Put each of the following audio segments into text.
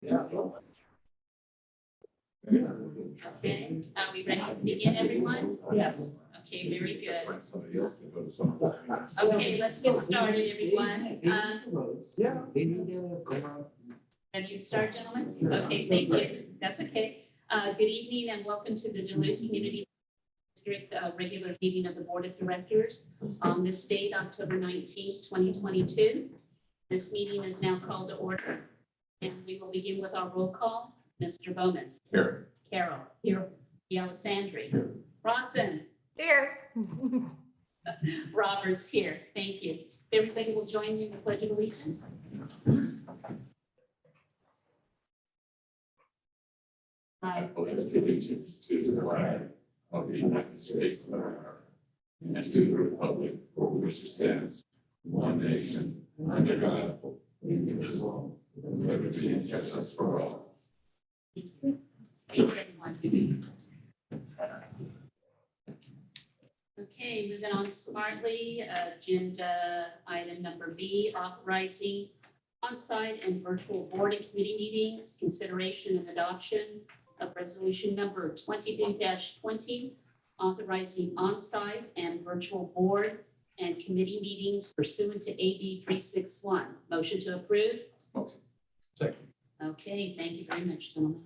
Okay, are we ready to begin, everyone? Yes. Okay, very good. Somebody else can go to some. Okay, let's get started, everyone. Yeah, they need to go out. Ready to start, gentlemen? Okay, thank you. That's okay. Good evening and welcome to the Duluth Community District regular meeting of the Board of Directors on this date, October 19th, 2022. This meeting is now called to order, and we will begin with our roll call. Mr. Bowman. Here. Carol. Here. Alessandri. Here. Rawson. Here. Roberts here. Thank you. Everybody will join me in the Pledge of Allegiance. I pledge allegiance to the flag of the United States of America and to the republic for which it stands, one nation, under God, indivisible, with liberty and justice for all. Thank you. Thank you, everyone. Okay, moving on smartly, agenda item number B, authorizing on-site and virtual board and committee meetings, consideration and adoption of resolution number 22-20, authorizing on-site and virtual board and committee meetings pursuant to AB 361. Motion to approve? Motion. Second. Okay, thank you very much, gentlemen.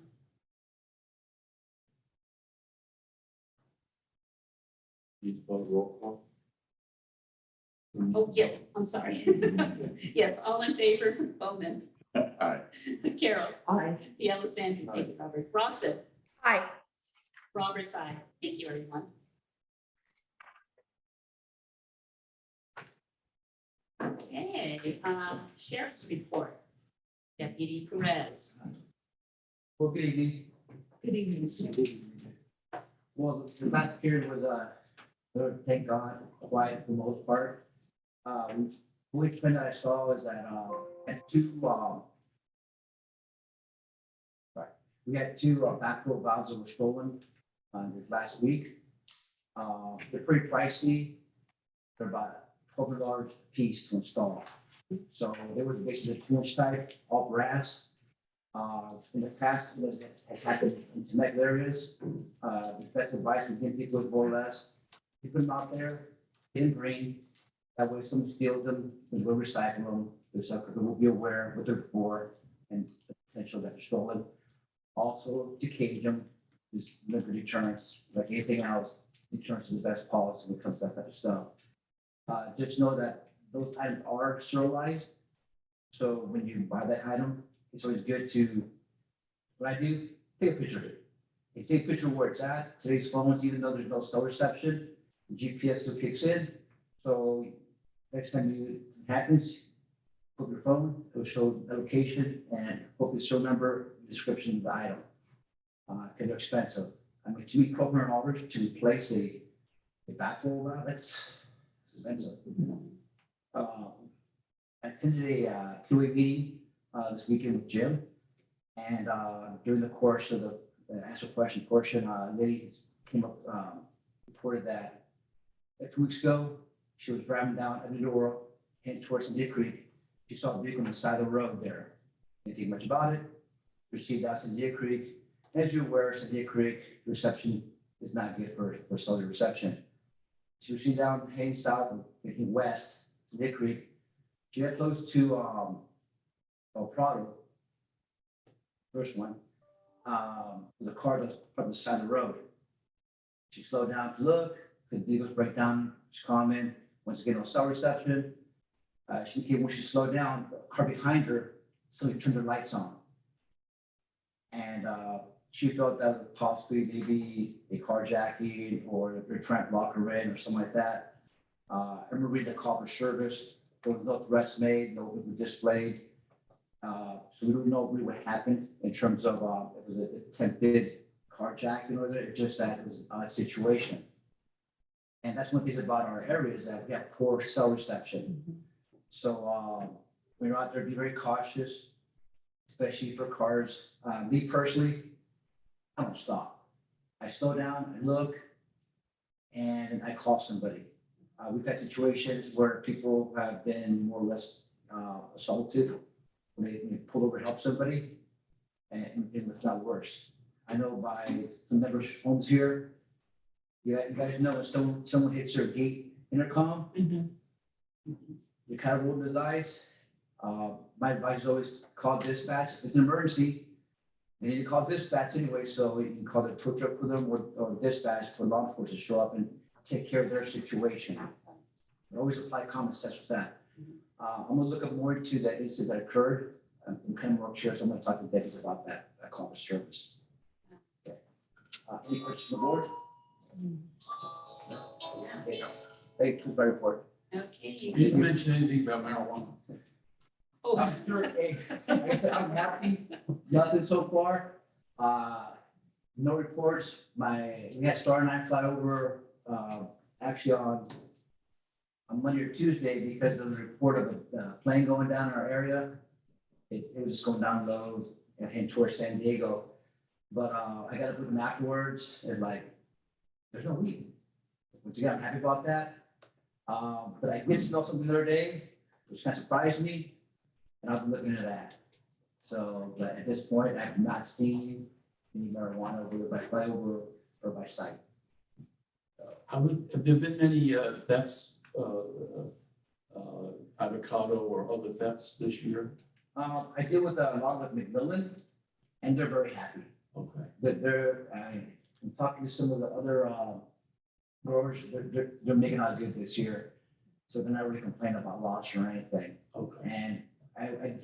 Need to vote roll call? Oh, yes, I'm sorry. Yes, all in favor, Bowman. Aye. Carol. Aye. D'Alessandro. Thank you, Robert. Rawson. Hi. Roberts, aye. Thank you, everyone. Okay, Sheriff's report. Deputy Perez. Well, good evening. Good evening, sir. Well, the last period was, thank God, quiet for the most part. Which one that I saw was that, had two, we had two backhoe valves that were stolen, this last week. They're pretty pricey. They're about $12 a piece to install. So they were basically 2-inch type, all brass. In the past, it has happened in some areas. The best advice we give people is more or less, you put them out there in green. That way, if someone steals them, we will recycle them. The sucker will be aware of what they're for and the potential that they're stolen. Also, to cage them is liquor deterrence, like anything else. Deterrence is the best policy when it comes to that type of stuff. Just know that those items are serialized. So when you buy that item, it's always good to, what I do, take a picture of it. If you take a picture of where it's at, today's phones, even though there's no cell reception, the GPS still kicks in. So next time it happens, put your phone, it'll show the location and hopefully show number, description of the item. Because they're expensive. I mean, to me, $1,200 to replace a backhoe valve, that's expensive. I attended a QA meeting this weekend with Jim. And during the course of the answer question portion, a lady came up, reported that a few weeks ago, she was driving down Edinburgh, heading towards Sandia Creek. She saw a vehicle on the side of the road there. Didn't think much about it. Proceeded down Sandia Creek. As you're aware, Sandia Creek reception is not good for cellular reception. She proceeded down, heading south, and heading west, Sandia Creek. She got close to El Prado, first one, the car that's from the side of the road. She slowed down to look, the vehicles break down, she's calming, once again, no cell reception. When she slowed down, the car behind her, suddenly turned her lights on. And she felt that was possibly maybe a carjacking or they're trying to lock her in or something like that. I remember reading the call for service. There was no threats made, no people displayed. So we don't know really what happened in terms of if it was an attempted carjacking or it just that it was an odd situation. And that's one thing about our area is that we have poor cell reception. So when you're out there, be very cautious, especially for cars. Me personally, I don't stop. I slow down, I look, and I call somebody. We've had situations where people have been more or less assaulted when they pull over to help somebody. and if not worse. I know by some neighbors' homes here, you guys know when someone hits their gate intercom, you kind of roll the dice. My advice is always call dispatch. If it's an emergency. And you call dispatch anyway, so you can call the tow truck for them or dispatch for law enforcement to show up and take care of their situation. I always apply common sense with that. I'm gonna look up more into that incident that occurred in Kenmore Sheriff. I'm gonna talk to deputies about that call for service. Okay. Any questions on the board? Okay. Thank you for your report. Okay. You didn't mention anything about marijuana. Oh, Hey, like I said, I'm happy, nothing so far. No reports. We had Star 9 fly over, actually on Monday or Tuesday because of the report of a plane going down in our area. It was just going down low and heading towards San Diego. But I got up with them afterwards and like, there's no weed. Once again, I'm happy about that. But I did smell something the other day, which kind of surprised me. And I've been looking into that. So, but at this point, I have not seen any marijuana over by flyover or by sight. Have there been any thefts, avocado or other thefts this year? I deal with a lot with McMillan, and they're very happy. Okay. I'm talking to some of the other growers, they're making out good this year. So they're not really complaining about loss or anything. Okay. And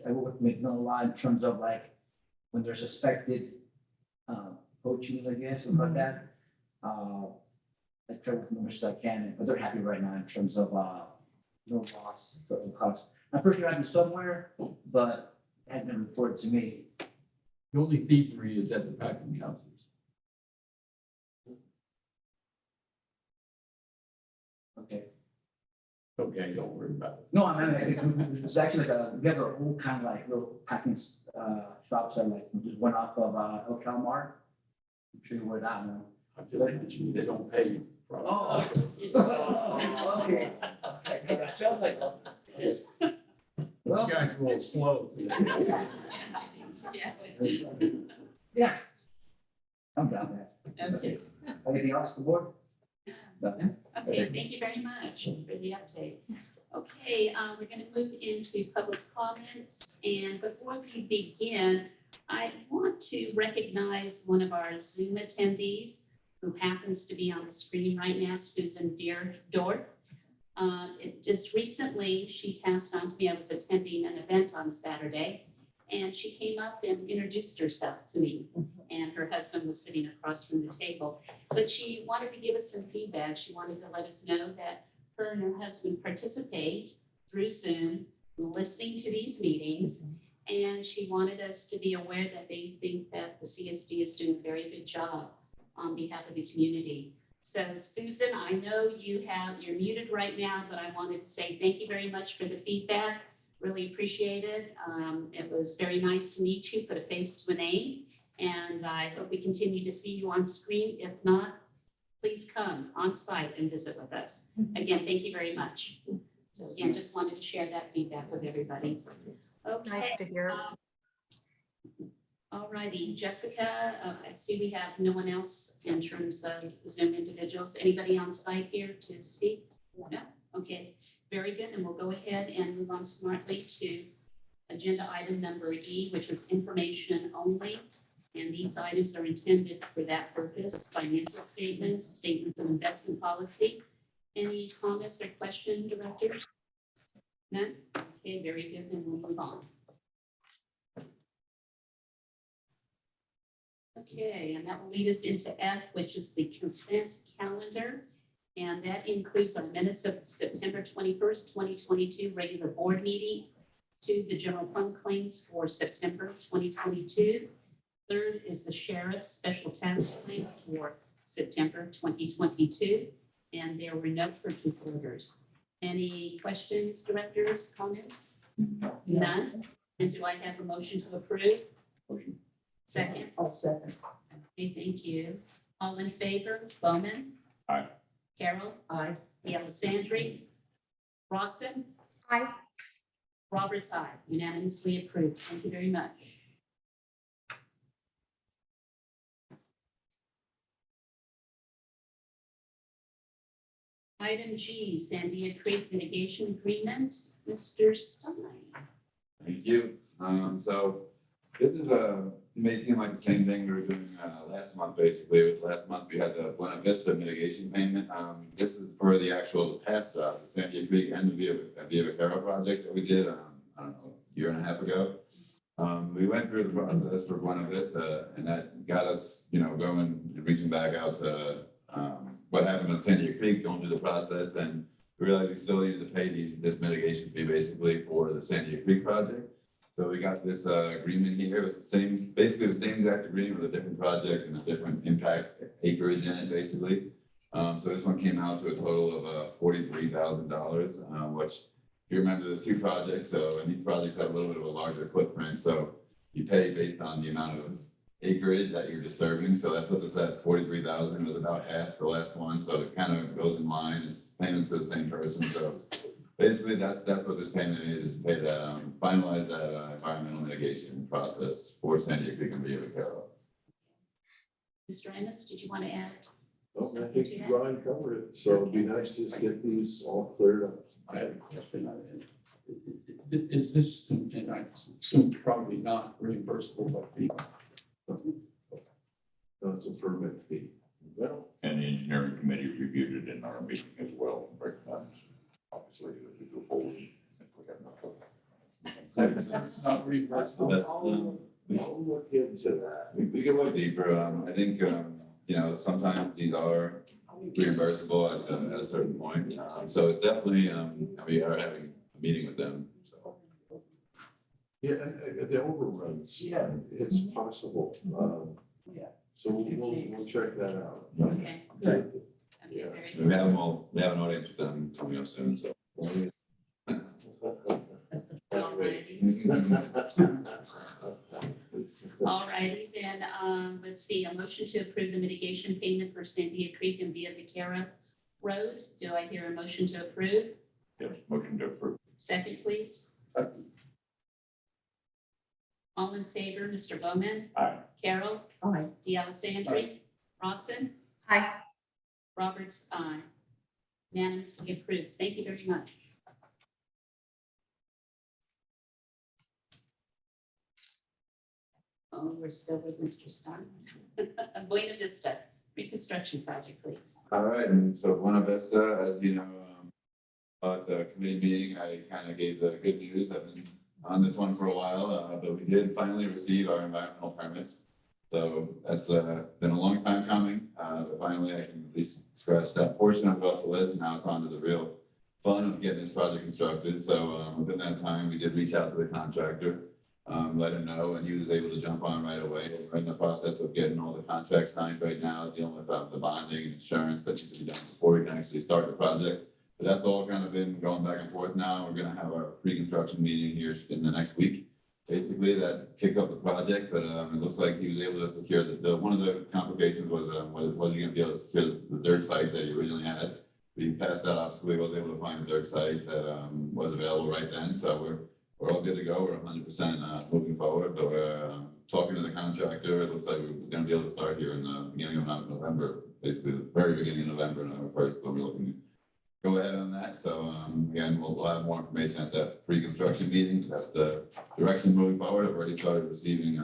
I work with McMillan a lot in terms of like when they're suspected poaching, I guess, something like that. I try with them as much as I can, but they're happy right now in terms of no loss, no cost. I'm pretty sure I'm somewhere, but it hasn't been reported to me. The only thievery is at the packing houses. Okay. Okay, don't worry about it. No, I mean, it's actually like we have our own kind of like little packing shops that like just went off of El Calamar. I'm sure you were that one. I'm just mentioning they don't pay you. for- Oh. Okay. That sounds like. Well, You guys are a little slow today. yeah. I'm down there. okay. Anything else on the board? No. Okay, thank you very much for the update. Okay, we're going to move into public comments. And before we begin, I want to recognize one of our Zoom attendees who happens to be on the screen right now, Susan Deerdorf. Just recently, she passed on to me. I was attending an event on Saturday, and she came up and introduced herself to me. And her husband was sitting across from the table. But she wanted to give us some feedback. She wanted to let us know that her and her husband participate through Zoom, listening to these meetings. And she wanted us to be aware that they think that the CSD is doing a very good job on behalf of the community. So Susan, I know you're muted right now, but I wanted to say thank you very much for the feedback. Really appreciate it. It was very nice to meet you, put a face to a name. And I hope we continue to see you on screen. If not, please come on site and visit with us. Again, thank you very much. So again, just wanted to share that feedback with everybody. Okay. Nice to hear. All righty, Jessica, I see we have no one else in terms of Zoom individuals. Anybody on site here to speak? No? Okay, very good. And we'll go ahead and move on smartly to agenda item number E, which is information only. And these items are intended for that purpose: financial statements, statements of investment policy. Any comments or questions, directors? None? Okay, very good, then we'll move on. Okay, and that will lead us into F, which is the consent calendar. And that includes our minutes of September 21st, 2022 regular board meeting, to the general fund claims for September 2022. Third is the sheriff's special tax claims for September 2022, and there were no purchase orders. Any questions, directors, comments? None? And do I have a motion to approve? Motion. Second? I'll second. Okay, thank you. All in favor? Bowman? Aye. Carol? Aye. Alessandri? Rawson? Aye. Roberts, aye. Unanimously approved. Thank you very much. Item G, Sandia Creek mitigation agreement, Mr. Stein. Thank you. So this is may seem like the same thing we were doing last month, basically. Last month, we had the Buena Vista mitigation payment. This is for the actual past job, the Sandia Creek and the Via Vaquero project that we did, I don't know, a year and a half ago. We went through the process for Buena Vista, and that got us, going and reaching back out to what happened on Sandia Creek, going through the process, and we realized we still needed to pay this mitigation fee basically for the Sandia Creek project. So we got this agreement here. It's basically the same exact agreement with a different project and a different impact acreage in it, basically. So this one came out to a total of $43,000, which if you remember, there's two projects. So and these projects have a little bit of a larger footprint. So you pay based on the amount of acreage that you're disturbing. So that puts us at 43,000. It was about half the last one. So it kind of goes in line. It's payments to the same person. So basically, that's what this payment is, pay that, finalize that environmental mitigation process for Sandia Creek and Via Vaquero. Mr. Emmons, did you want to add? Well, I think Brian covered it, so it'd be nice to just get these all cleared up. I have a question. Is this, and I assume probably not reimbursable by FEMA? No, it's a permit fee. Well, And the engineering committee reviewed it in our meeting as well, recognized, obviously, that we go forward. if we have no- It's not reimbursable. That's, I'll look into that. we can look deeper. I think, sometimes these are reimbursable at a certain point. So it's definitely, we are having a meeting with them, so. Yeah, the overruns. Yeah. It's possible. Yeah. So we'll check that out. Okay, Good. okay, very We good. have them all, we have an audience with them coming up soon, so. Alrighty, then, let's see, a motion to approve the mitigation payment for Sandia Creek and Via Vaquero Road. Do I hear a motion to approve? Yes, motion to approve. Second, please. All in favor, Mr. Bowman? Aye. Carol? Aye. DeAlessandri? Rawson? Aye. Roberts, aye. Unanimously approved. Thank you very much. Oh, we're still with Mr. Stein. Buena Vista reconstruction project, please. All right, and so Buena Vista, as you know, at the committee meeting, I kind of gave the good news. I've been on this one for a while, but we did finally receive our environmental permits. So that's been a long time coming, but finally I can at least scratch that portion of it off the list. Now it's on to the real fun of getting this project constructed. So within that time, we did reach out to the contractor, let him know, and he was able to jump on right away. We're in the process of getting all the contracts signed right now, dealing with the bonding and insurance that needs to be done before we can actually start the project. But that's all kind of been going back and forth now. We're gonna have our pre-construction meeting here in the next week. Basically, that kicked up the project, but it looks like he was able to secure one of the complications was he gonna be able to secure the dirt site that he originally had. We passed that obstacle. He was able to find a dirt site that was available right then. So we're all good to go. We're 100% moving forward, but we're talking to the contractor. It looks like we're gonna be able to start here in the beginning of November, basically the very beginning of November, November 1st, when we're looking to go ahead on that. So again, we'll have more information at that pre-construction meeting. That's the direction moving forward. I've already started receiving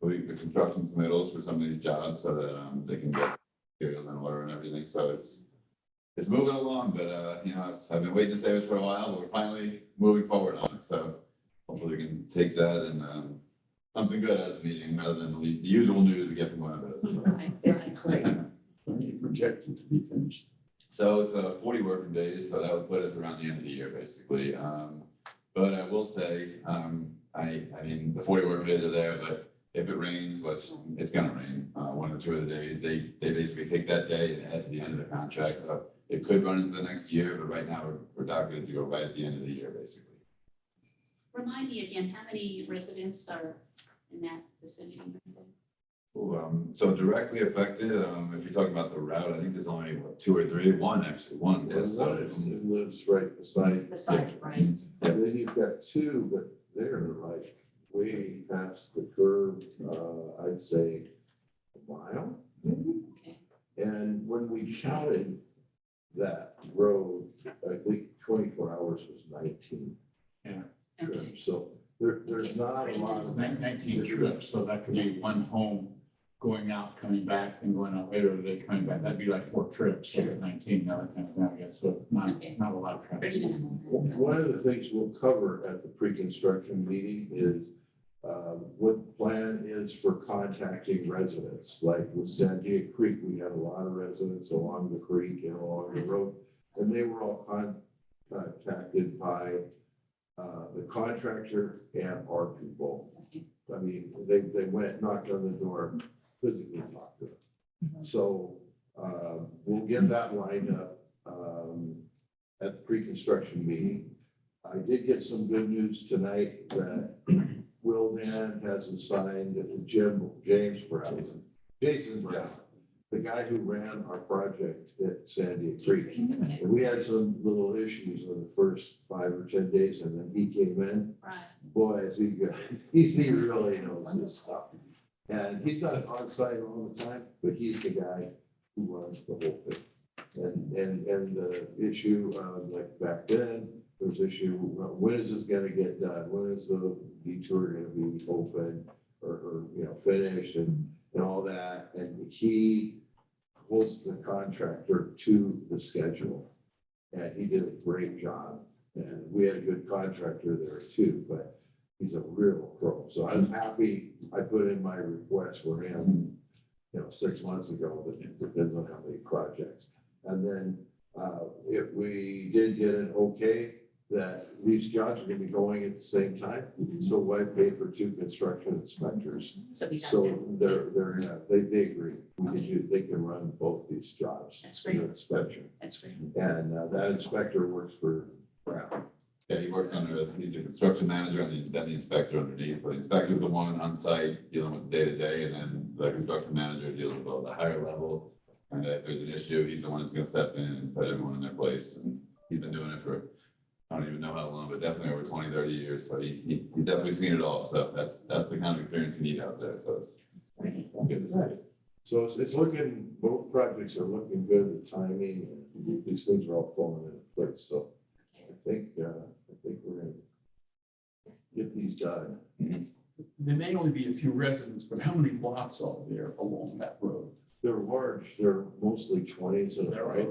the construction submittals for some of these jobs so that they can get materials in order and everything. So it's moving along, but I've been waiting to say this for a while, but we're finally moving forward on it. So hopefully we can take that and something good out of the meeting rather than the usual news we get from one of us. When you project it to be finished. So it's 40 working days, so that would put us around the end of the year, basically. But I will say, I mean, the 40 working days are there, but if it rains, which it's gonna rain, one or two of the days, they basically take that day and add to the end of the contract. So it could run into the next year, but right now we're docketed to go right at the end of the year, basically. Remind me again, how many residents are in that vicinity? So directly affected, if you're talking about the route, I think there's only two or three, one. Yes. So, It lives right beside. Beside, right? And then you've got two, but they're like way past the curve, I'd say a mile, maybe. Okay. And when we counted that road, I think 24 hours was 19 Okay. trips. So there's not a lot of. 19 trips, so that could be one home going out, coming back, and going out later, they coming back, that'd be like 4 trips, so 19, that kind of thing, I guess, so not a lot of traffic. Pretty minimal. One of the things we'll cover at the pre-construction meeting is what the plan is for contacting residents. Like with Sandia Creek, we had a lot of residents along the creek and along the road, and they were all contacted by the contractor and our people. I mean, they went, knocked on the door, physically talked to them. So we'll get that lined up at the pre-construction meeting. I did get some good news tonight that Will Dan has assigned James Brown, Jason Brown, the guy who ran our project at Sandia Creek. Okay. And we had some little issues in the first 5 or 10 days, and then he came in. Right. Boy, is he good. He really knows his stuff. And he's not on site all the time, but he's the guy who runs the whole thing. And the issue, like back then, there was issue, when is this gonna get done? When is the detour gonna be open or finished and all that? And he holds the contractor to the schedule. And he did a great job. And we had a good contractor there too, but he's a real pro. So I'm happy I put in my request for him, 6 months ago, but it depends on how many projects. And then if we did get an okay, that these jobs are gonna be going at the same time. So why pay for 2 construction inspectors? So we got So that. they agree. They can run both these jobs. That's great. Inspection. That's great. And that inspector works for Brown. Yeah, he works under, he's a construction manager and then the inspector underneath. So the inspector's the one on site dealing with the day-to-day, and then the construction manager deals with all the higher level. And if there's an issue, he's the one that's gonna step in and put everyone in their place. And he's been doing it for, I don't even know how long, but definitely over 20, 30 years. So he's definitely seen it all. So that's the kind of experience you need out there. So it's good to see. So it's looking, both projects are looking good, the timing, and these things are all falling into place. So I think we're gonna get these done. There may only be a few residents, but how many lots are there along that road? They're large, they're mostly 20s and Is that right?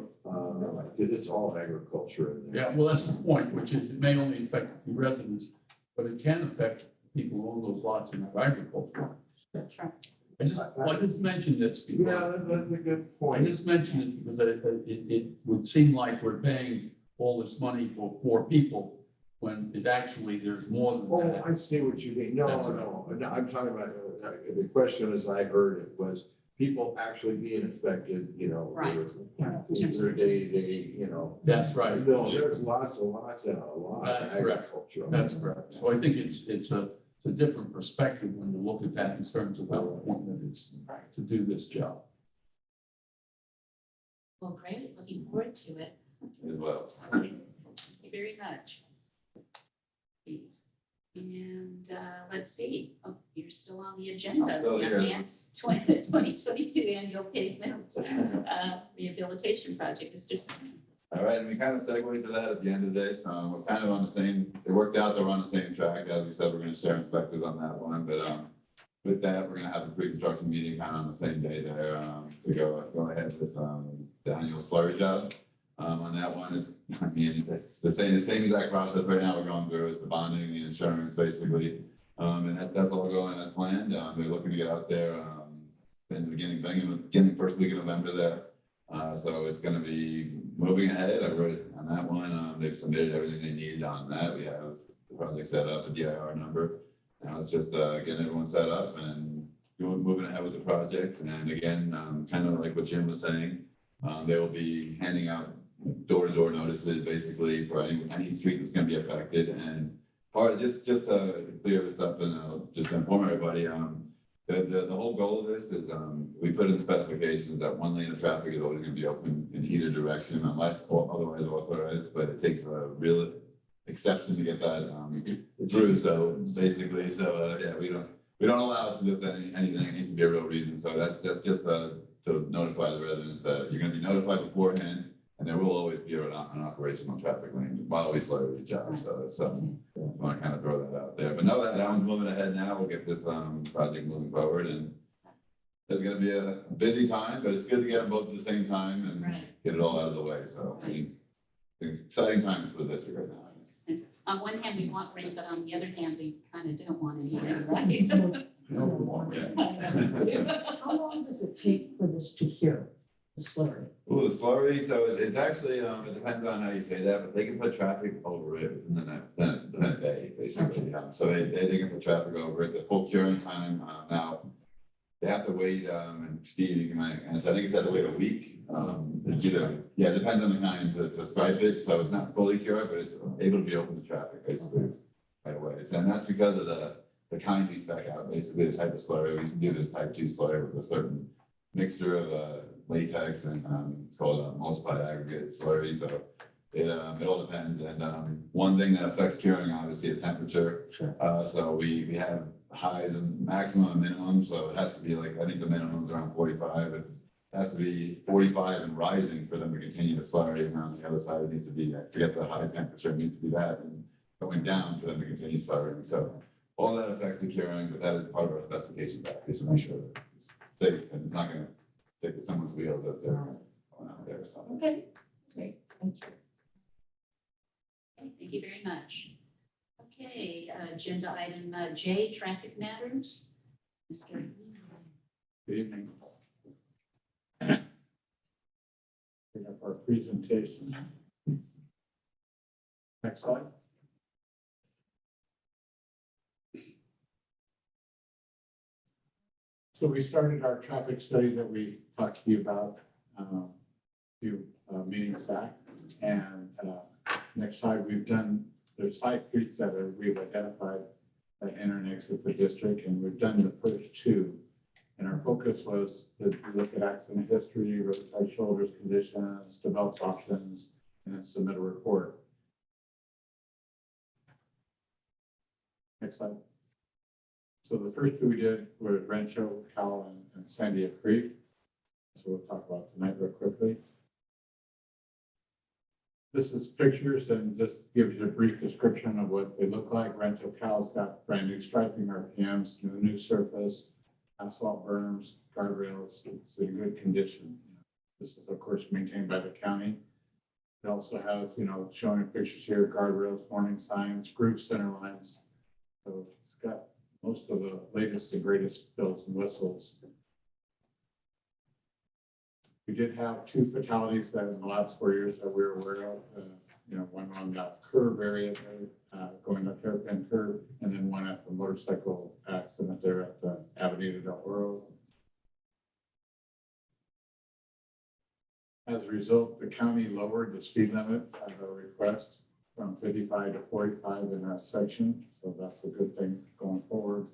it's all agriculture in there. Yeah, well, that's the point, which is it may only affect a few residents, but it can affect people who own those lots in agriculture. That's right. I just mentioned this Yeah, because, that's a good I point. just mentioned this because it would seem like we're paying all this money for 4 people when it actually, there's more than Oh, that. I see what you mean. No, That's no, I'm talking about, the question as I heard it was people actually being affected, Right. their day-to-day, That's right. No, there's lots and lots and a lot of That's correct. agriculture. That's correct. So I think it's a different perspective when you look at that in terms of how important it is to do this job. Well, great. Looking forward to it. As well. Thank you very much. And let's see, oh, you're still on the agenda. I'm still here. The 2022 annual pavement rehabilitation project, Mr. Simon. All right, and we kind of segued to that at the end of the day, so we're kind of on the same, it worked out that we're on the same track. As we said, we're gonna share inspectors on that one, but with that, we're gonna have a pre-construction meeting kind of on the same day there to go ahead with the annual slurry job. On that one is, I mean, it's the same exact process right now we're going through is the bonding, the insurance, basically. And that's all going as planned. They're looking to get out there in the beginning first week of November there. So it's gonna be moving ahead. I wrote it on that one. They've submitted everything they need on that. We have the project set up, a DIR number. Now it's just getting everyone set up and moving ahead with the project. And again, kind of like what Jim was saying, they will be handing out door-to-door notices basically for any street that's going to be affected. And just to clear this up and just to inform everybody, the whole goal of this is we put in specifications that 1 lane of traffic is always going to be open in either direction unless otherwise authorized, but it takes a real exception to get that through. So basically, yeah, we don't allow it to just anything. It needs to be a real reason. So that's just to notify the residents that you're going to be notified beforehand. And there will always be an operational traffic lane while we slow the job, so it's, I want to kind of throw that out there. But no, that one's moving ahead now. We'll get this, project moving forward, and it's gonna be a busy time, but it's good to get them both at the same time and Right. get it all out of the way, so, I mean, exciting times for the district right now. And on one hand, we want rain, but on the other hand, we kind of don't want any rain, right? How long does it take for this to cure, the slurry? Ooh, the slurry, so it's actually, it depends on how you say that, but they can put traffic over it within within a day, basically. So they can put traffic over it, the full curing time, now, they have to wait, and Steve, you can, answer. I think it's had to wait a week. It's either, yeah, it depends on the kind to stripe it, so it's not fully cured, but it's able to be open to traffic, basically, right away. And that's because of the kind we spec out, basically the type of slurry. We can do this type 2 slurry with a certain mixture of latex and it's called emulsified aggregate slurry. So it all depends. And one thing that affects curing obviously is temperature. Sure. So we have highs and maximum and minimum. So it has to be like, I think the minimum is around 45. It has to be 45 and rising for them to continue the slurry. And on the other side, it needs to be, I forget the high temperature, it needs to be that, and going down for them to continue slurring. So all that affects the curing, but that is part of our specification package to make sure that it's safe and it's not gonna take someone's wheels if they're going out there or something. Okay, great, thank you. Okay, thank you very much. Okay, agenda item J, traffic matters. Mr. Good evening. We have our presentation. Next slide. So we started our traffic study that we talked to you about a few meetings back. And next slide, there's 5 streets that we've identified that internext with the district, and we've done the first 2. And our focus was to look at accident history, roadside shoulders conditions, develop options, and then submit a report. Next slide. So the first 2 we did were Rancho, Cal, and Sandia Creek. So we'll talk about tonight real quickly. This is pictures and just gives you a brief description of what they look like. Rancho Cal's got brand new striping RPMs, new surface, asphalt berms, guardrails. It's in good condition. This is of course maintained by the county. It also has, showing pictures here, guardrails, warning signs, groove center lines. So it's got most of the latest and greatest bells and whistles. We did have 2 fatalities that in the last 4 years that we were aware of. One on that curve area there, going up Hairpin Curve, and then one at the motorcycle accident there at the Avenida del Oro. As a result, the county lowered the speed limit at a request from 55 to 45 in that section. So that's a good thing going forward.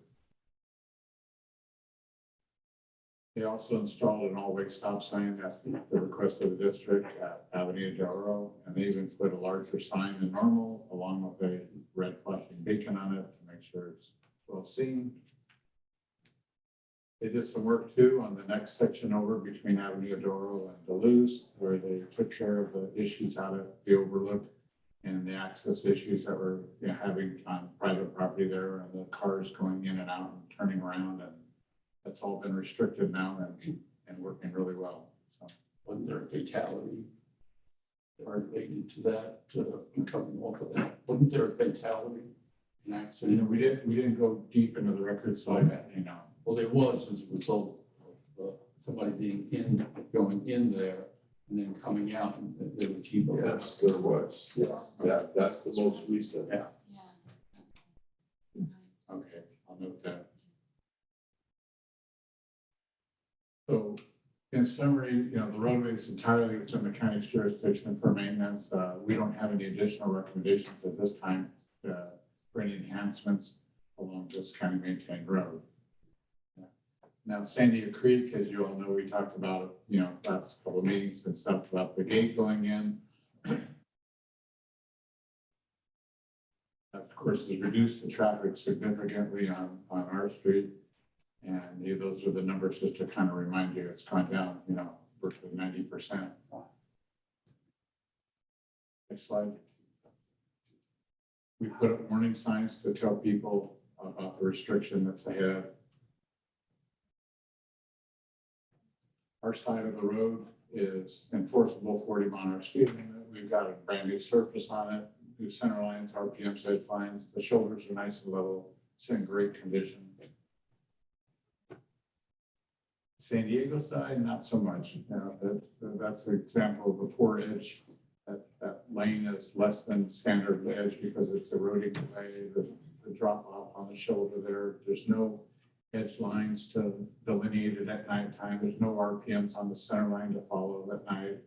They also installed an all-way stop sign at the request of the district at Avenida del Oro, and they even put a larger sign than normal, along with a red flashing beacon on it to make sure it's well seen. They did some work too on the next section over between Avenida del Oro and Duluth, where they took care of the issues out at the overlook and the access issues that we're having on private property there, and the cars going in and out and turning around, and that's all been restricted now and working really well. So Wasn't there a fatality related to that, coming off of that? Wasn't there a fatality, an accident? we didn't go deep into the records, so Well, there was as a result of somebody going in there and then coming out and there were T-bones. Yes, there was. Yeah. That's the most recent. Yeah. Yeah. Okay, I'll note that. So in summary, the roadway is entirely within the county's jurisdiction for maintenance. We don't have any additional recommendations at this time for any enhancements along this county maintained road. Now, Sandia Creek, as you all know, we talked about, last couple of meetings and stuff about the gate going in. That, of course, has reduced the traffic significantly on our street. And those are the numbers just to kind of remind you, it's gone down, virtually 90%. Next slide. We put up warning signs to tell people about the restriction that's ahead. Our side of the road is enforceable 40 mile an hour speed limit. We've got a brand new surface on it, new center lines, RPM edge lines. The shoulders are nice and level. It's in great condition. San Diego side, not so much. That's an example of a poor edge. That lane is less than standard edge because it's eroding away. The drop off on the shoulder there. There's no edge lines to delineate it at nighttime. There's no RPMs on the center line to follow at night.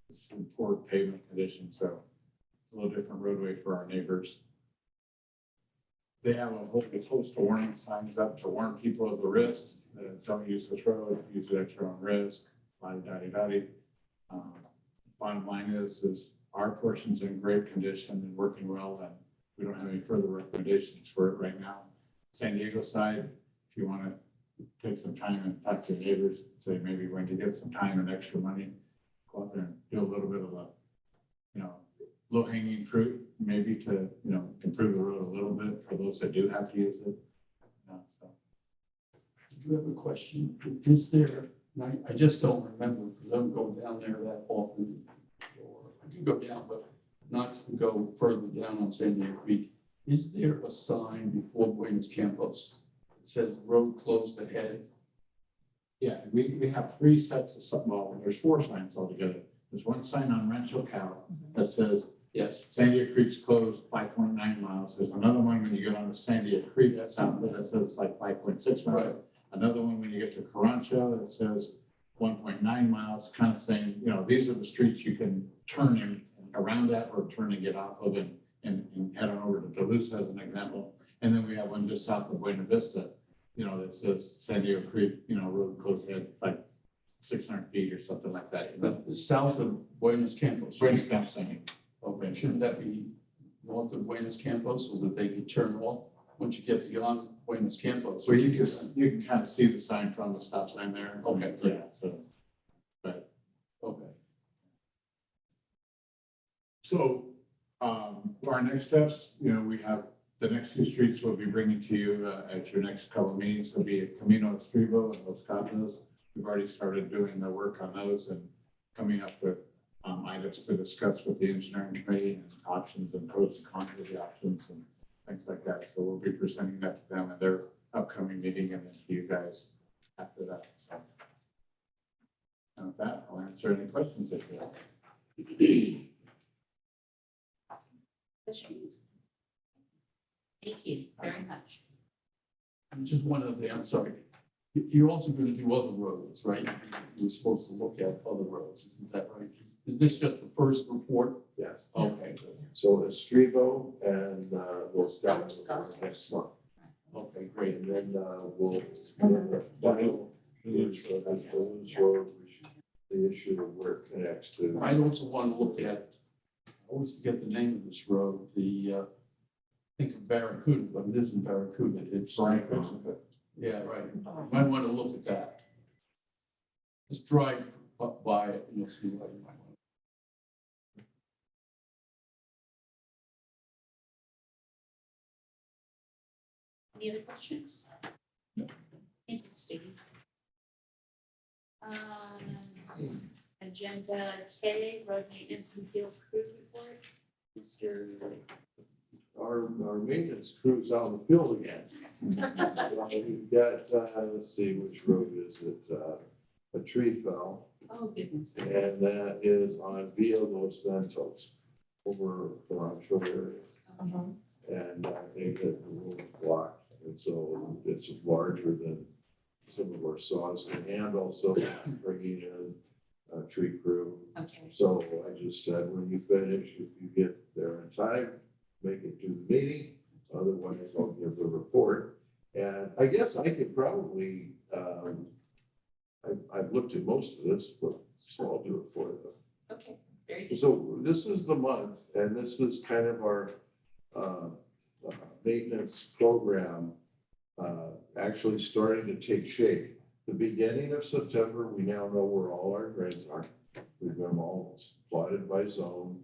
It's in poor pavement condition, so it's a little different roadway for our neighbors. They have a whole host of warning signs up to warn people of the risks. Don't use this road, use it at your own risk, la-di-da-di-da-di. Bottom line is our portion's in great condition and working well, and we don't have any further recommendations for it right now. San Diego side, if you want to take some time and talk to your neighbors, say maybe when you get some time and extra money, go out there and do a little bit of a, low hanging fruit, maybe to, improve the road a little bit for those that do have to use it. So. I do have a question. Is there, and I just don't remember because I don't go down there that often. Or I do go down, but not to go further down on San Diego Creek. Is there a sign before Buenos Campos that says road closed ahead? Yeah, we have 3 sets of something. Well, there's 4 signs altogether. There's one sign on Rancho Cal that says Yes. San Diego Creek's closed 5.9 miles. There's another one when you get onto San Diego Creek, that's out there, that says it's like 5.6 miles. Right. Another one when you get to Carancho, that says 1.9 miles, kind of saying, these are the streets you can turn in around that or turn and get off of and head on over to Duluth as an example. And then we have one just south of Buena Vista, that says San Diego Creek, road closed at like 600 feet or something like that. But south of Buenos Campos. Buenos Campos, saying. Okay, shouldn't that be north of Buenos Campos so that they could turn off once you get beyond Buenos Campos? So you can kind of see the sign from the stop sign there. Okay. Yeah, so, but, Okay. so, for our next steps, we have the next 2 streets we'll be bringing to you at your next couple of meetings. There'll be Camino Estribo and Los Gatos. We've already started doing the work on those and coming up with items to discuss with the engineering committee and options and pros and cons of the options and things like that. So we'll be presenting that to them at their upcoming meeting and then to you guys after that. So, and with that, I'll answer any questions if you have. Questions? Thank you very much. And just one other thing, I'm sorry. You're also going to do other roads, right? You're supposed to look at other roads, isn't that right? Is this just the first report? Yes. Okay, So Estribo and Los Gatos next month. okay, great. And then we'll, the final is the issue of where it connects to. I also want to look at, I always forget the name of this road, think of Barracuda, but it isn't Barracuda, it's. Barracuda. Yeah, right. You might want to look at that. Just drive up by it and you'll see what you might want. Any other questions? No. Thank you, Steve. Agenda K, road maintenance and field crew report. Mr. Our maintenance crew's out in the field again. We've got, let's see, which road is it? A tree fell, Oh, goodness. and that is on Via Los Ventos over around Shore area. And I think that the road is blocked, and so it's larger than some of our saws can handle, so bringing in a tree crew. Okay, So I just said, when you finish, if you get there in time, make it to the meeting, otherwise I'll give the report. And I guess I could probably, I've looked at most of this, but so I'll do it for you. okay, very good. So this is the month, and this is kind of our maintenance program actually starting to take shape. The beginning of September, we now know where all our drains are. We've got them all plotted by zone.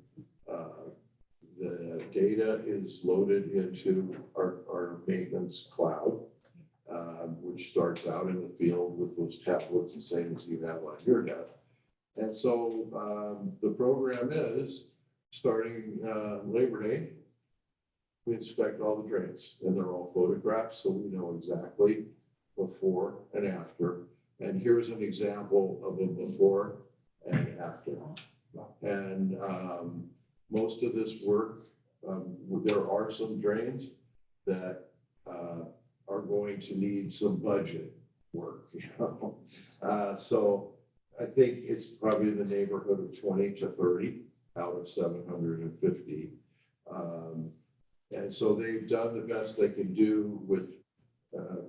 the data is loaded into our maintenance cloud, which starts out in the field with those tablets, the same as you have on your desk. And so the program is starting Labor Day. We inspect all the drains and they're all photographed, so we know exactly before and after. And here's an example of a before and after. And most of this work, there are some drains that are going to need some budget work. So I think it's probably in the neighborhood of 20 to 30 out of 750. And so they've done the best they can do with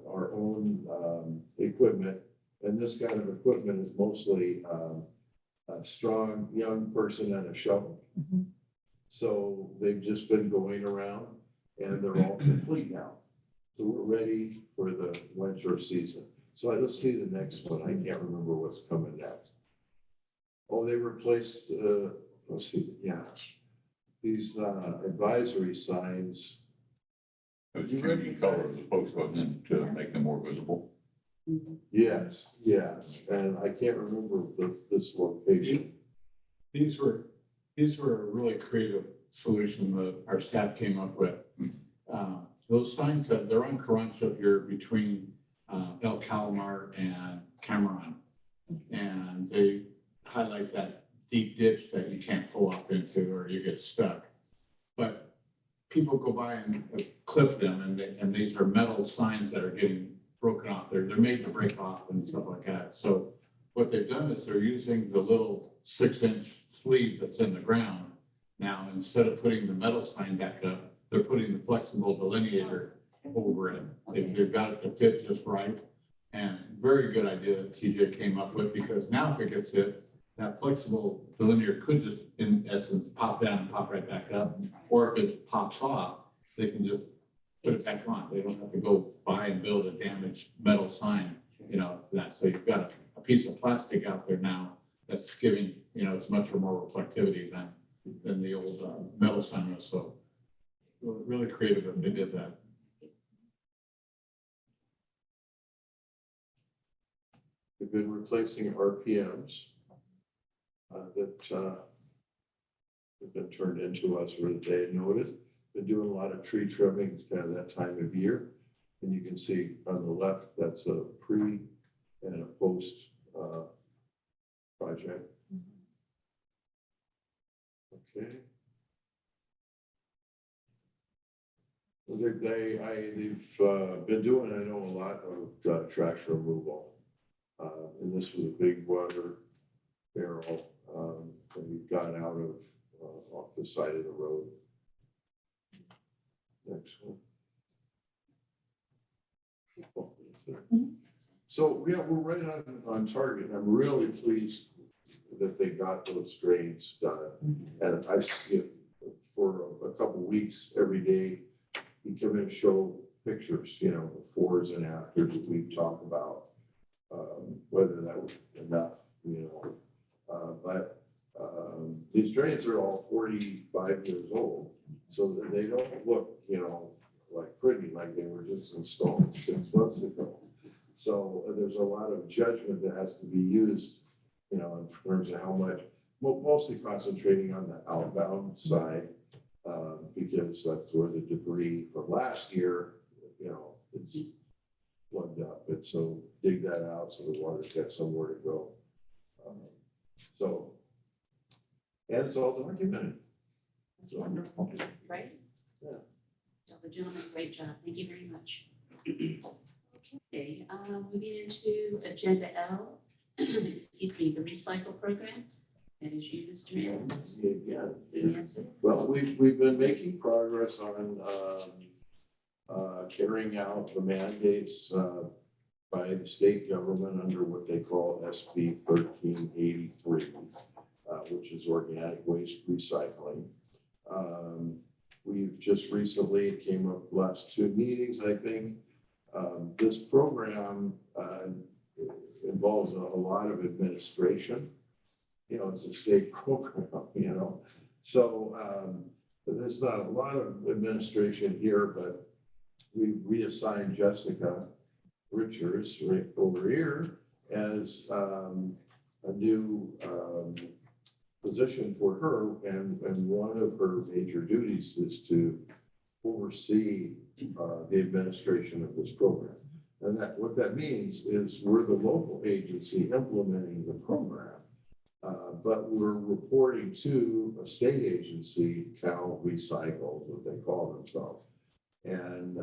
our own equipment. And this kind of equipment is mostly a strong young person and a shovel. Mhm. So they've just been going around and they're all complete now. So we're ready for the winter season. So let's see the next one. I can't remember what's coming next. Oh, they replaced, let's see, yeah. These advisory signs. It was changing color of the post, wasn't it, to make them more visible? Yes, yes. And I can't remember this location. These were a really creative solution that our staff came up with. Those signs that they're on Carancho here between El Calamar and Cameron. And they highlight that deep ditch that you can't pull off into or you get stuck. But people go by and clip them and these are metal signs that are getting broken off. They're made to break off and stuff like that. So what they've done is they're using the little 6-inch sleeve that's in the ground. Now, instead of putting the metal sign back up, they're putting the flexible delineator over it. They've got it to fit just right. And very good idea that TJ came up with, because now if it gets hit, that flexible delineator could just, in essence, pop down and pop right back up. Or if it pops off, they can just put it back on. They don't have to go buy and build a damaged metal sign, that. So you've got a piece of plastic out there now that's giving, it's much more reflectivity than the old metal sign was. So really creative that they did that. We've been replacing RPMs that have been turned into us for the day of notice. Been doing a lot of tree trimming, it's kind of that time of year. And you can see on the left, that's a pre and a post project. Okay. Well, they've been doing, I know, a lot of trash removal. And this was a big water barrel that we got out of off the side of the road. Next one. Oh, that's it. So, yeah, we're right on target. I'm really pleased that they got those drains done. And I see it for a couple of weeks, every day, you come in and show pictures, befores and afters that we talk about, whether that was enough, but these drains are all 45 years old, so that they don't look, like pretty, like they were just installed 6 months ago. So there's a lot of judgment that has to be used, in terms of how much, mostly concentrating on the outbound side, because that's where the debris from last year, it's plugged up. And so dig that out so the water's got somewhere to go. And it's all documented. That's wonderful, right? Yeah. Tell the gentleman, great job. Thank you very much. Okay, moving into agenda L, excuse me, the recycle program. That is you, Mr. Evans. Yeah. Yes. Well, we've been making progress on carrying out the mandates by the state government under what they call SB 1383, which is organic waste recycling. We've just recently, it came up last 2 meetings, I think. This program involves a lot of administration. It's a state program, So there's not a lot of administration here, but we reassigned Jessica Richards right over here as a new position for her, and one of her major duties is to oversee the administration of this program. And that, what that means is we're the local agency implementing the program. But we're reporting to a state agency, Cal Recycle, what they call themselves. And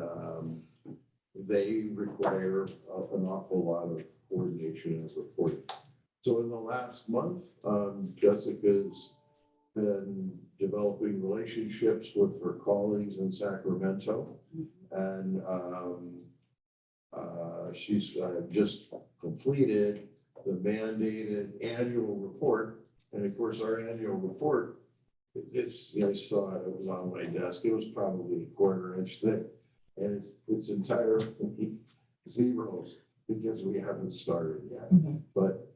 they require an awful lot of coordination and reporting. So in the last month, Jessica's been developing relationships with her colleagues in Sacramento. And she's just completed the mandated annual report. And of course, our annual report, it's, I saw it, it was on my desk. It was probably a 1/4 inch thick. And it's entirely zeros because we haven't started yet. But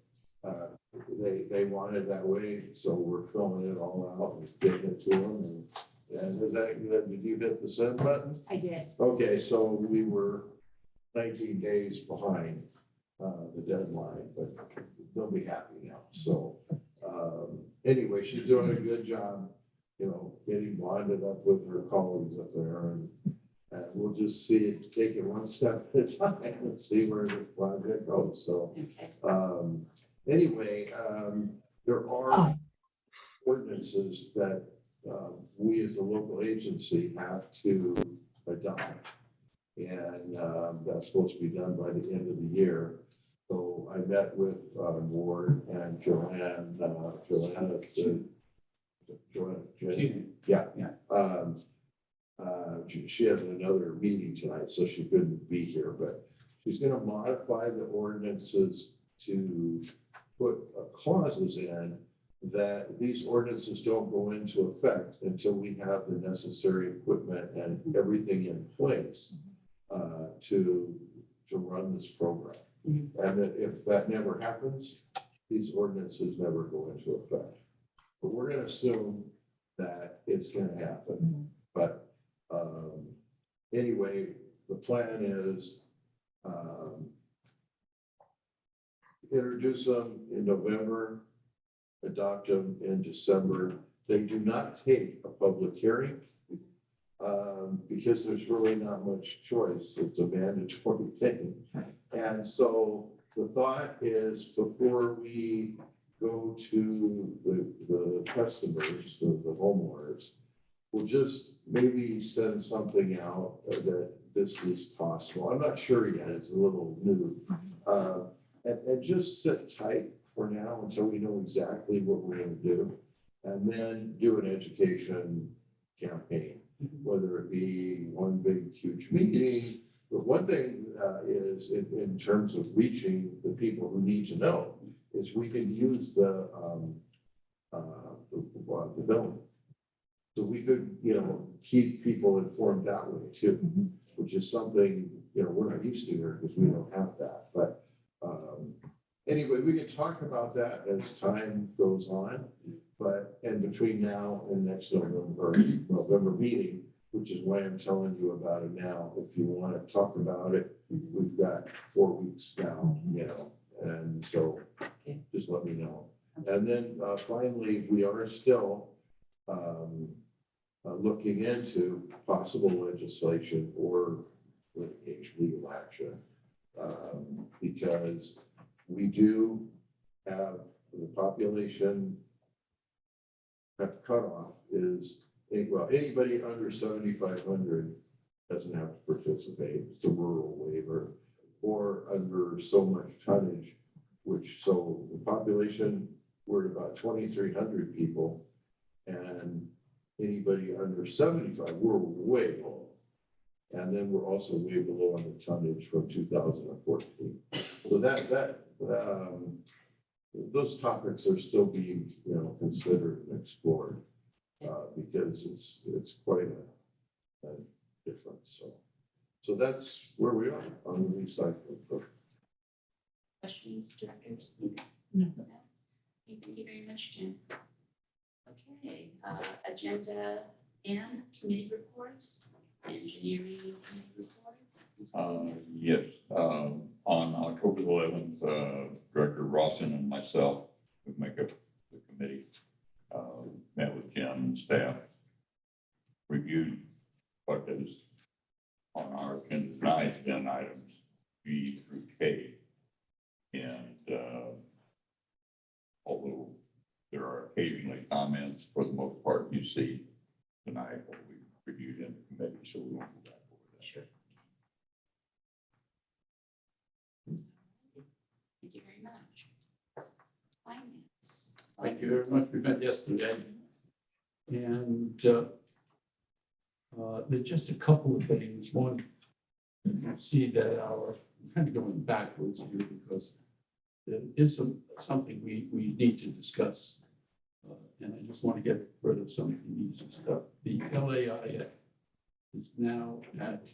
they want it that way, so we're filling it all out and getting it to them. And is that, did you hit the send button? I did. Okay, so we were 19 days behind the deadline, but they'll be happy now. So anyway, she's doing a good job, getting bonded up with her colleagues up there. And we'll just see it, take it one step at a time and see where this project goes. So Okay. anyway, there are ordinances that we as a local agency have to adopt. And that's supposed to be done by the end of the year. So I met with Ward and Joanne, she had another meeting tonight, so she couldn't be here, but she's gonna modify the ordinances to put clauses in that these ordinances don't go into effect until we have the necessary equipment and everything in place to run this program. And that if that never happens, these ordinances never go into effect. But we're gonna assume that it's gonna happen. But anyway, the plan is introduce them in November, adopt them in December. They do not take a public hearing because there's really not much choice. It's a mandatory thing. And so the thought is before we go to the customers, the homeowners, we'll just maybe send something out that this is possible. I'm not sure yet. It's a little new. And just sit tight for now until we know exactly what we're going to do. And then do an education campaign, whether it be one big, huge meeting. But one thing is in terms of reaching the people who need to know is we can use the building. So we could, keep people informed that way too, which is something, we're not used to here because we don't have that. But anyway, we can talk about that as time goes on. But in between now and next November meeting, which is why I'm telling you about it now. If you want to talk about it, we've got 4 weeks now, and so just let me know. And then finally, we are still looking into possible legislation or legal action because we do have the population cutoff is, well, anybody under 7,500 doesn't have to participate. It's a rural waiver, or under so much tonnage, so the population, we're at about 2,300 people, and anybody under 75, we're way below. And then we're also way below on the tonnage from 2014. So those topics are still being, considered and explored because it's quite a difference. So that's where we are on the recycling. Questions, directors? No. Thank you very much, Jim. Okay, agenda M, committee reports, engineering committee report. Yes, on October 11th, Director Rawson and myself would make up the committee. Met with Jim and staff, reviewed what is on our tonight's agenda items, B through K. And although there are occasionally comments, for the most part, you see tonight what we reviewed in the committee, so we won't go back over that. Sure. Thank you very much. Finance. Thank you very much. We met yesterday. And there's just a couple of things. One, you see that I'm kind of going backwards here because there is something we need to discuss. And I just want to get rid of some of the easy stuff. The LAIF is now at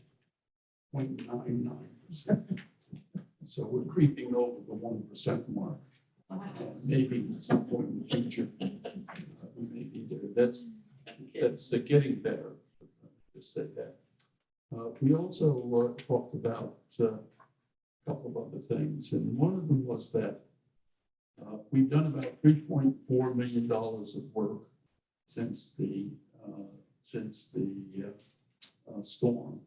0.99%. So we're creeping over the 1% mark. Maybe at some point in the future, we may be there. That's getting better. Just said that. We also talked about a couple of other things, and one of them was that we've done about $3.4 million of work since the storm,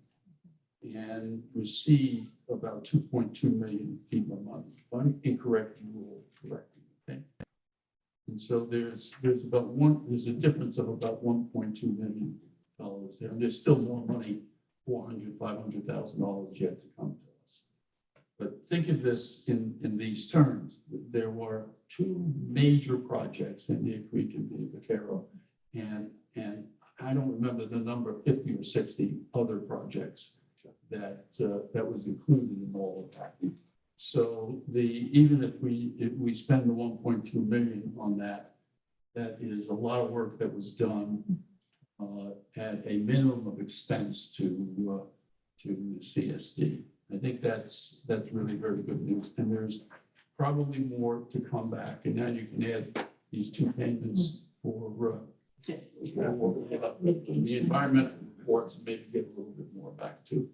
and received about 2.2 million FEMA money. If I'm incorrect, you will correct me, okay? And so there's a difference of about $1.2 million there, and there's still more money, $500,000 yet to come to us. But think of this in these terms. There were two major projects in Deer Creek and Via Vaquero, and I don't remember the number, 50 or 60 other projects that was included in all of that. So even if we spend the 1.2 million on that, that is a lot of work that was done at a minimum of expense to the CSD. I think that's really very good news. And there's probably more to come back. And now you can add these two payments for the environmental reports, and maybe get a little bit more back too.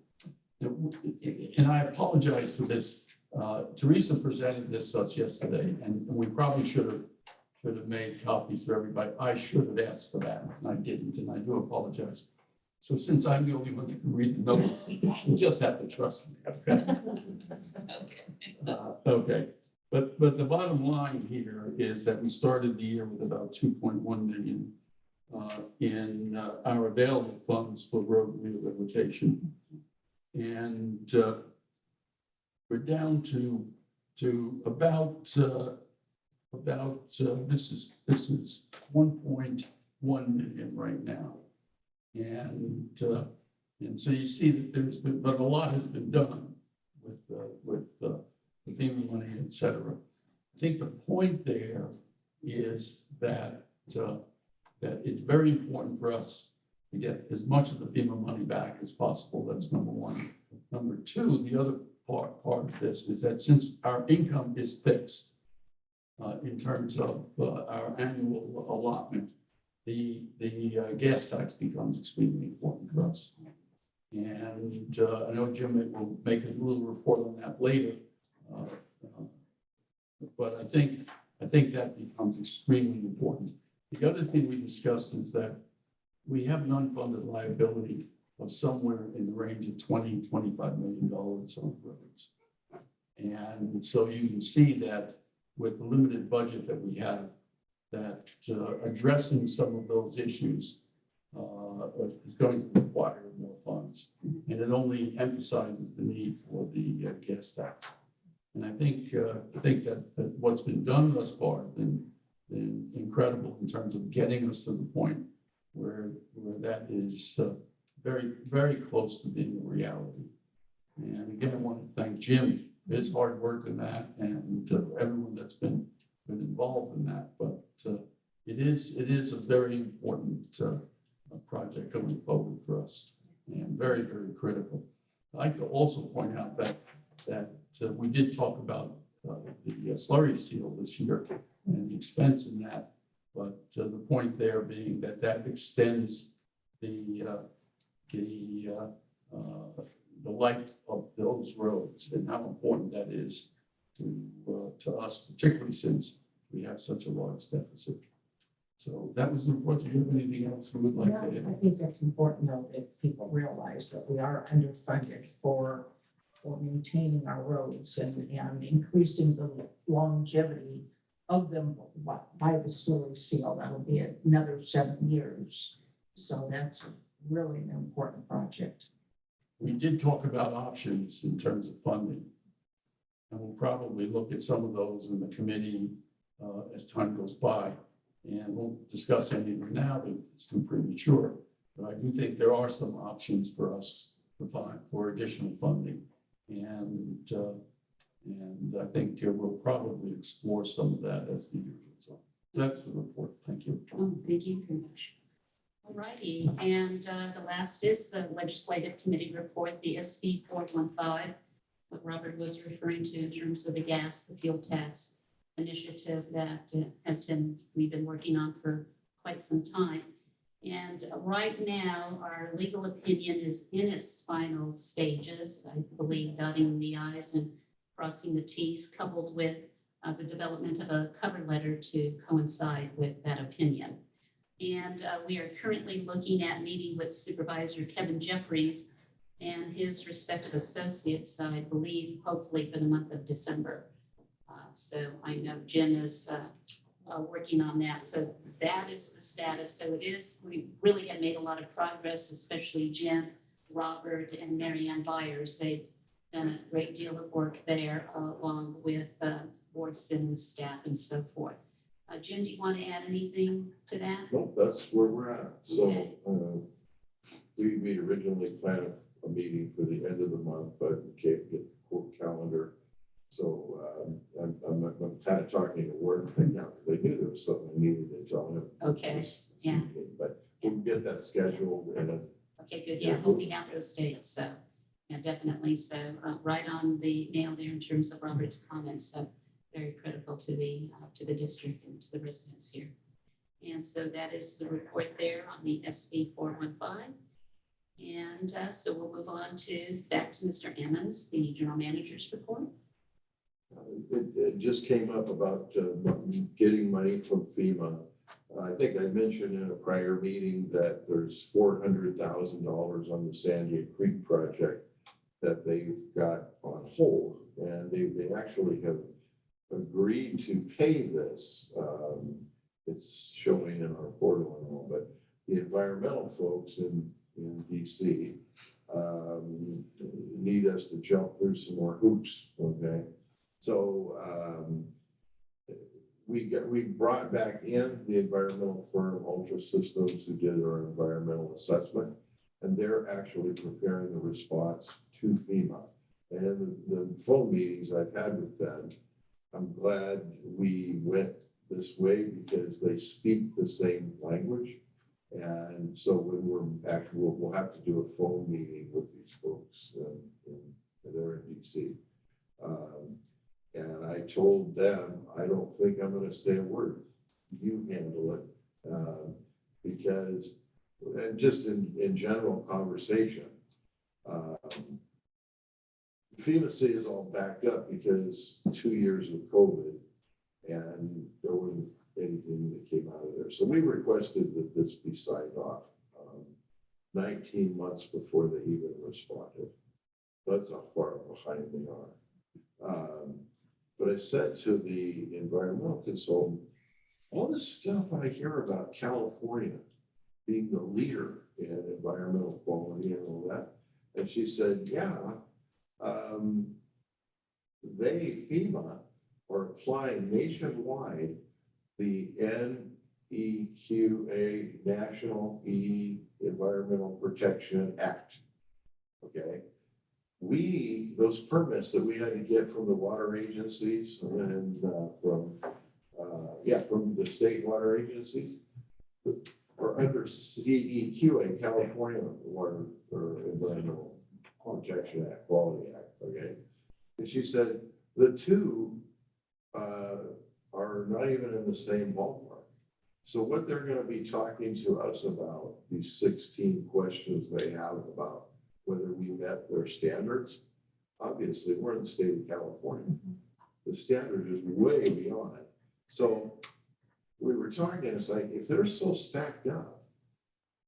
And I apologize for this. Teresa presented this to us yesterday, and we probably should have made copies for everybody. I should have asked for that, and I didn't, and I do apologize. So since I'm the only one who can read the note, you just have to trust me, okay? Okay, but the bottom line here is that we started the year with about 2.1 million in our available funds for road rehabilitation. And we're down to about this is 1.1 million right now. And so you see that there's been, but a lot has been done with the FEMA money, et cetera. I think the point there is that it's very important for us to get as much of the FEMA money back as possible. That's number one. Number two, the other part of this is that since our income is fixed in terms of our annual allotment, the gas tax becomes extremely important for us. And I know Jim will make a little report on that later. But I think that becomes extremely important. The other thing we discussed is that we have an unfunded liability of somewhere in the range of $20–25 million on roads. And so you can see that with the limited budget that we have, that addressing some of those issues is going to require more funds. And it only emphasizes the need for the gas tax. And I think that what's been done thus far has been incredible in terms of getting us to the point where that is very, very close to being a reality. And again, I want to thank Jim for his hard work in that, and everyone that's been involved in that. But it is a very important project going forward for us, and very, very critical. I'd like to also point out that we did talk about the slurry seal this year and the expense in that, but the point there being that extends the, the life of those roads and how important that is to us, particularly since we have such a large deficit. So that was the report. Do you have anything else you would like Yeah, to add? I think that's important though, that people realize that we are underfunded for maintaining our roads and increasing the longevity of them by the Slurry seal. That'll be another 7 years. So that's really an important project. We did talk about options in terms of funding. And we'll probably look at some of those in the committee as time goes by. And we'll discuss any of them now, but it's too premature. But I do think there are some options for us to find for additional funding. And I think we'll probably explore some of that as the year goes on. That's the report. Thank you. Oh, thank you very much. All righty, and the last is the Legislative Committee report, the SB 415, what Robert was referring to in terms of the gas, the fuel tax initiative that we've been working on for quite some time. And right now, our legal opinion is in its final stages, I believe, dotting the i's and crossing the t's, coupled with the development of a cover letter to coincide with that opinion. And we are currently looking at meeting with Supervisor Kevin Jeffries and his respective associates, I believe, hopefully for the month of December. So I know Jim is working on that. So that is the status. So it is, we really have made a lot of progress, especially Jim, Robert, and Marianne Byers. They've done a great deal of work there along with Ward Simmons staff and so forth. Jim, do you want to add anything to that? Nope, that's where we're at. So, Okay. we originally planned a meeting for the end of the month, but we can't get the court calendar. So, I'm kind of talking to Ward right now, because I knew there was something I needed to tell him. Okay, this yeah. evening, But we'll get that scheduled and Okay, good. Yeah, holding out those dates. So, yeah, definitely. So, right on the nail there in terms of Robert's comments. So, very critical to the district and to the residents here. And so that is the report there on the SB 415. And so we'll move on back to Mr. Ammons, the general manager's report. it just came up about getting money from FEMA. I think I mentioned in a prior meeting that there's $400,000 on the Sandia Creek project that they've got on hold. And they actually have agreed to pay this. It's showing in our portal and all, but the environmental folks in DC need us to jump through some more hoops, okay? So we brought back in the environmental firm Ultra Systems who did our environmental assessment, and they're actually preparing the response to FEMA. And in the phone meetings I've had with them, I'm glad we went this way because they speak the same language. And so when we'll have to do a phone meeting with these folks, they're in DC. And I told them, I don't think I'm going to say a word. You handle it. Because, and just in general conversation, FEMA City is all backed up because 2 years of COVID and there wasn't anything that came out of there. So we requested that this be signed off 19 months before they even responded. That's how far behind they are. But I said to the environmental consultant, all this stuff I hear about California being the leader in environmental quality and all that. And she said, yeah, FEMA are applying nationwide the NEQA, National Environmental Protection Act. Okay. Those permits that we had to get from the water agencies and from the state water agencies are under CEQA, California Water or Environmental Protection Act, Quality Act. Okay. And she said the two are not even in the same ballpark. So what they're gonna be talking to us about, these 16 questions they have about whether we met their standards. Obviously, we're in the state of California. The standard is way beyond. So we were talking, it's like, if they're so stacked up,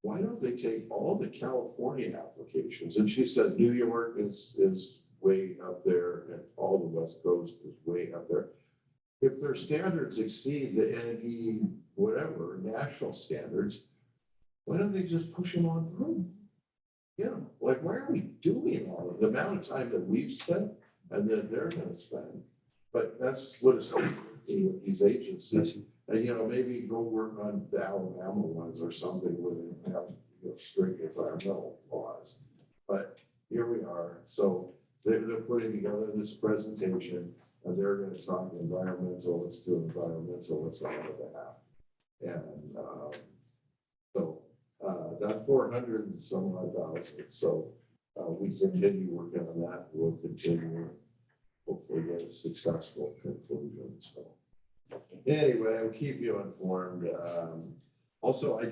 why don't they take all the California applications? And she said New York is way up there and all the West Coast is way up there. If their standards exceed the NE, whatever, national standards, why don't they just push them on through? You know, like, why are we doing all of the amount of time that we've spent and that they're gonna spend? But that's what it's like with these agencies. And, you know, maybe go work on the Alabama ones or something where they have, you know, strict environmental laws. But here we are. So they're putting together this presentation and they're gonna talk environmentalists to environmentalists on our behalf. And, that 400 and some odd thousand. So, we continue working on that. We'll continue, hopefully get a successful conclusion. So anyway, I'll keep you informed. Also, I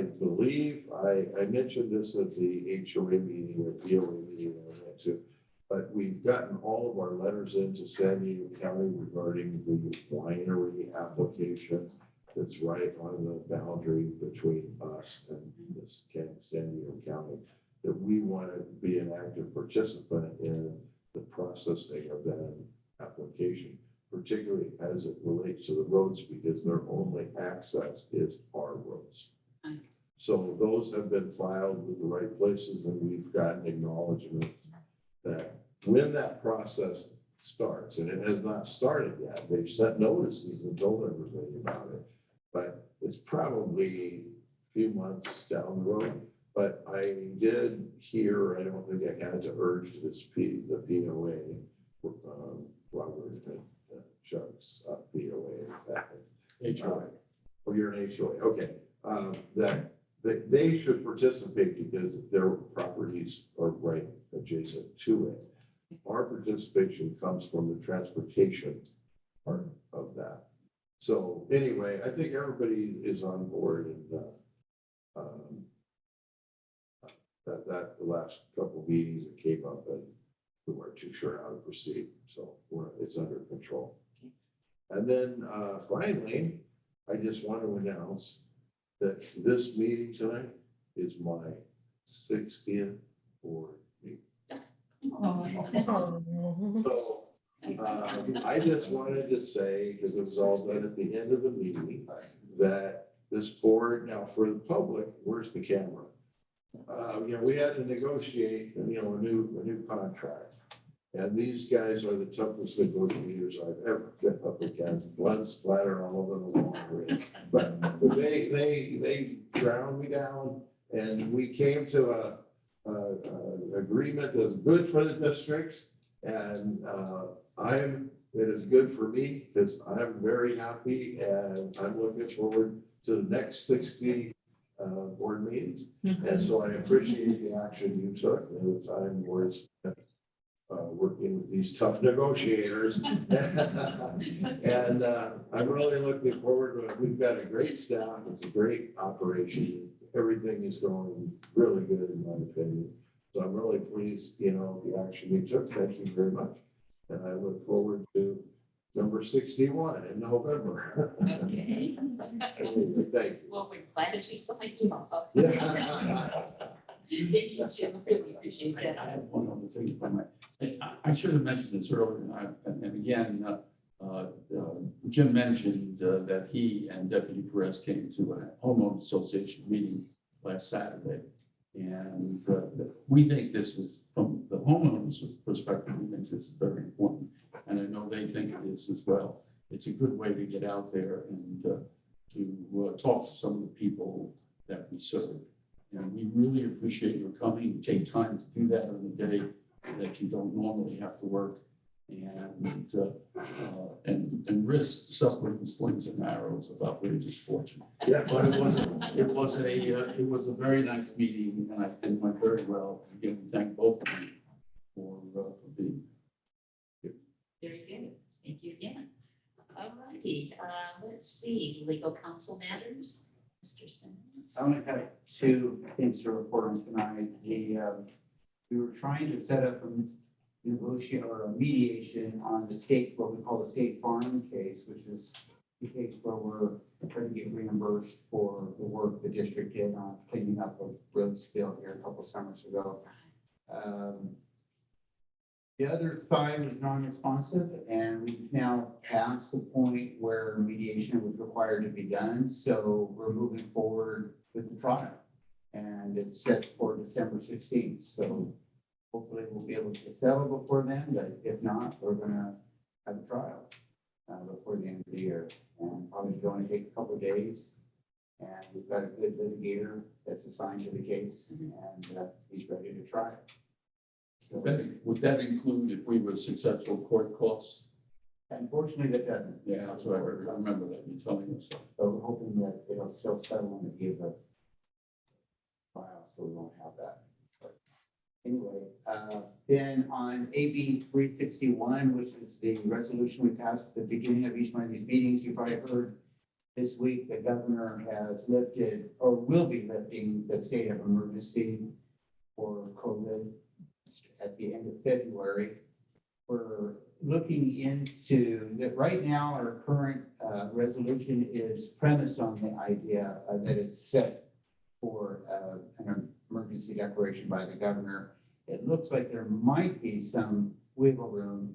believe I mentioned this at the HOA meeting or DOA meeting I went to, but we've gotten all of our letters into San Diego County regarding the winery application that's right on the boundary between us and this San Diego County, that we want to be an active participant in the processing of that application, particularly as it relates to the roads, because their only access is our roads. So those have been filed with the right places, and we've gotten acknowledgement that when that process starts, and it has not started yet, they've sent notices and told everybody about it, but it's probably a few months down the road. But I did hear, I don't think I had to urge the POA, Robert and Chuck's POA, in fact. HOA. Oh, you're an HOA, okay. That they should participate because their properties are right adjacent to it. Our participation comes from the transportation part of that. So anyway, I think everybody is on board, and that the last couple of meetings that came up, and we weren't too sure how to proceed. So it's under control. And then finally, I just want to announce that this meeting tonight is my 60th board meeting. So I just wanted to say, because it was all done at the end of the meeting, that this board, now for the public, where's the camera? You know, we had to negotiate, you know, a new contract. And these guys are the toughest negotiators I've ever been up against. Blood splatter all over the wall. But they drowned me down, and we came to a agreement that's good for the districts. And it is good for me because I'm very happy, and I'm looking forward to the next 60 board meetings. And so I appreciate the action you took and the time where working with these tough negotiators. And I'm really looking forward to it. We've got a great staff. It's a great operation. Everything is going really good in my opinion. So I'm really pleased, you know, the action you took. Thank you very much. And I look forward to number 61 in November. Okay. Thank you. Well, we're glad that you signed off. Yeah. Thank you, Jim. I really appreciate I that. have one other thing if I might. I should have mentioned this earlier, and again, Jim mentioned that he and Deputy Perez came to a homeowners association meeting last Saturday. And we think this is, from the homeowners perspective, we think this is very important. And I know they think it is as well. It's a good way to get out there and to talk to some of the people that we serve. And we really appreciate your coming. You take time to do that on the day that you don't normally have to work, and risk suffering slings and arrows of outrageous fortune. Yeah. But it was a very nice meeting, and I think went very well. Again, we thank both of you for being. Very good. Thank you again. All right. righty, let's see, legal counsel matters, Mr. Simmons. I only have two things to report on tonight. We were trying to set up a negotiation or a mediation on the state, what we call the State Farm case, which is the case where we're trying to get reimbursed for the work the district did on cleaning up a road spill here a couple summers ago. The other side was non-responsive, and we've now passed the point where mediation was required to be done. So we're moving forward with the trial, and it's set for December 16th. So hopefully we'll be able to settle before then, but if not, we're gonna have a trial before the end of the year. And probably going to take a couple of days. And we've got a good litigator that's assigned to the case, and he's ready to try it. So Would that include if we were successful court costs? unfortunately, that doesn't. Yeah, that's what I heard. I remember that you telling us. But we're hoping that it'll still settle on the eve of trial, so we won't have that. But anyway, then on AB 361, which is the resolution we passed at the beginning of each one of these meetings, you probably heard this week, the governor has lifted or will be lifting the state of emergency for COVID at the end of February. We're looking into that right now. Our current resolution is premised on the idea that it's set for an emergency declaration by the governor. It looks like there might be some wiggle room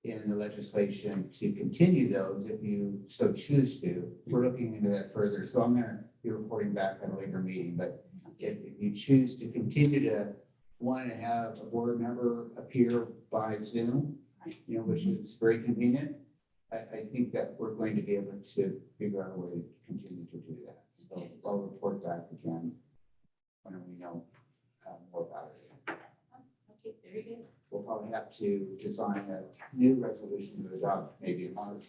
in the legislation to continue those if you so choose to. We're looking into that further. So I'm going to be reporting back at a later meeting, but if you choose to continue to want to have a board member appear by Zoom, you know, which is very convenient, I think that we're going to be able to figure out a way to continue to do that. So I'll report back again when we know more about it. Okay, very good. We'll probably have to design a new resolution to adopt maybe in March,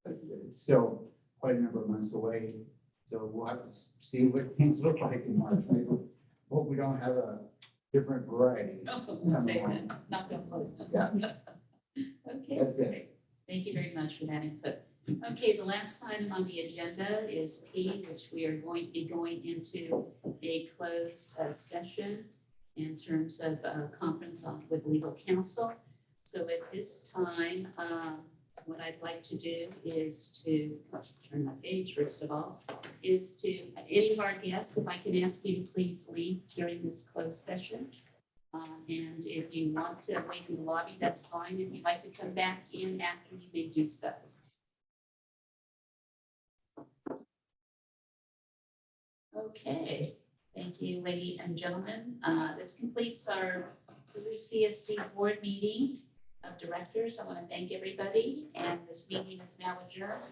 but it's still quite a number of months away. So we'll have to see what things look like in March. I hope we don't have a different variety. Oh, let's say that, not gonna vote. Yeah. Okay. That's it. Thank you very much for that input. Okay, the last item on the agenda is P, which we are going to be going into a closed session in terms of conference with legal counsel. So at this time, what I'd like to do is to turn my page first of all, is to any of our guests, if I can ask you to please leave during this closed session. And if you want to wait in the lobby, that's fine. If you'd like to come back in after, you may do so. Okay, thank you, ladies and gentlemen. This completes our WCSD board meeting of directors. I want to thank everybody, and this meeting is now adjourned.